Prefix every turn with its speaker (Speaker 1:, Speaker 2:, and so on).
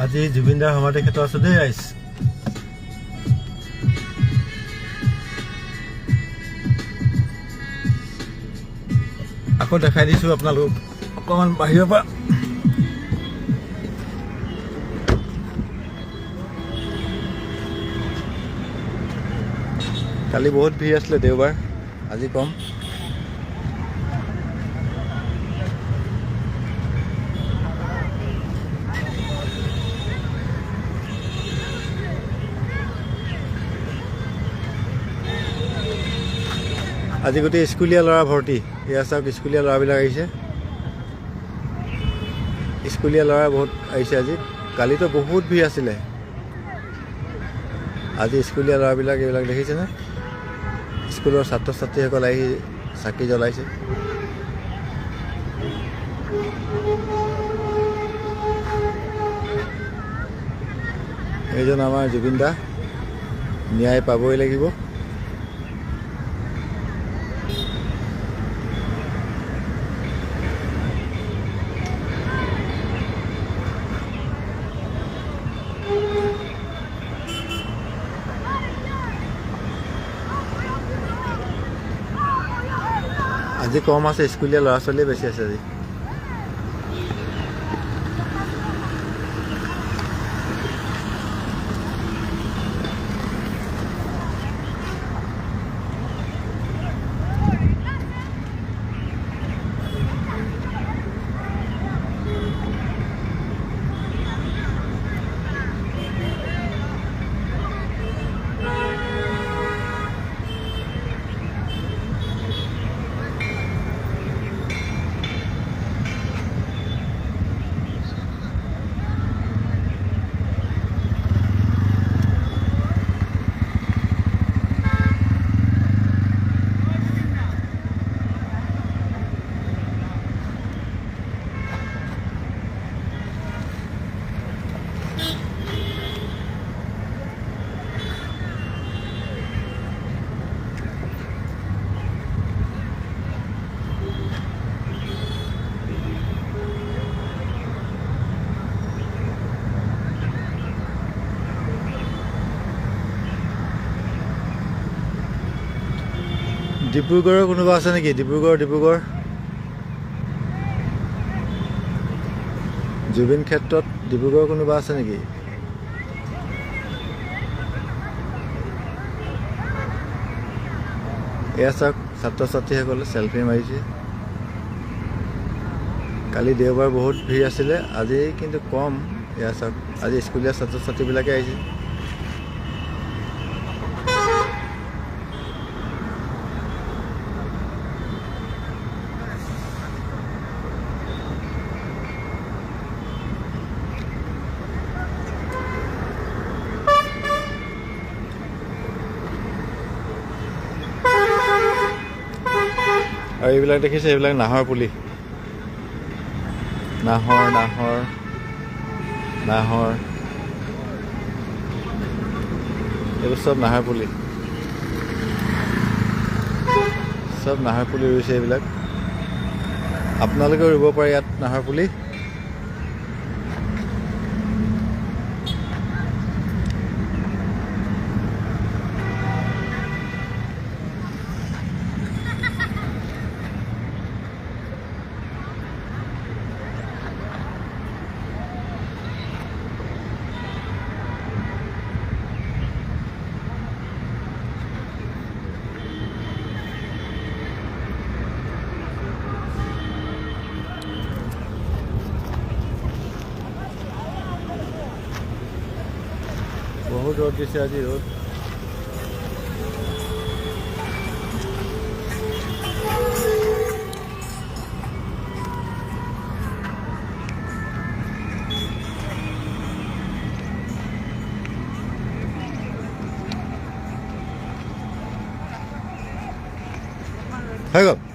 Speaker 1: আজি জুবিনদাৰ সমাধি ক্ষেত্ৰ আছো দেই আইছ আকৌ দেখাই দিছো আপোনালোক অকমান বাহিৰৰ পৰা কালি বহুত ভিৰ আছিলে দেওবাৰ আজি কম আজি গোটেই স্কুলীয়া ল'ৰা ভৰ্তি এয়া চাওক স্কুলীয়া ল'ৰাবিলাক আহিছে স্কুলীয়া ল'ৰা বহুত আহিছে আজি কালিতো বহুত ভিৰ আছিলে আজি স্কুলীয়া ল'ৰাবিলাক এইবিলাক দেখিছেনে স্কুলৰ ছাত্ৰ ছাত্ৰীসকল আহি চাকি জ্বলাইছে এইজন আমাৰ জুবিন দা ন্যায় পাবই লাগিব আজি কম আছে স্কুলীয়া ল'ৰা ছোৱালীয়ে বেছি আছে আজি ডিব্ৰুগড়ৰ কোনোবা আছে নেকি ডিব্ৰুগড় জুবিন ক্ষেত্ৰত ডিব্ৰুগড়ৰ কোনোবা আছে নেকি এয়া চাওক ছাত্ৰ ছাত্ৰীসকলে চেলফি মাৰিছে কালি দেওবাৰ বহুত ভিৰ আছিলে আজি কিন্তু কম এয়া চাওক আজি স্কুলীয়া ছাত্ৰ ছাত্ৰীবিলাকে আহিছে আৰু এইবিলাক দেখিছে এইবিলাক নাহৰ পুলি নাহৰ এইবোৰ চব নাহৰ পুলি ৰুইছে এইবিলাক আপোনালোকেও ৰুব পাৰে ইয়াত নাহৰ পুলি বহুত ৰ'দ দিছে আজি ৰ'দ হৈ গ'ল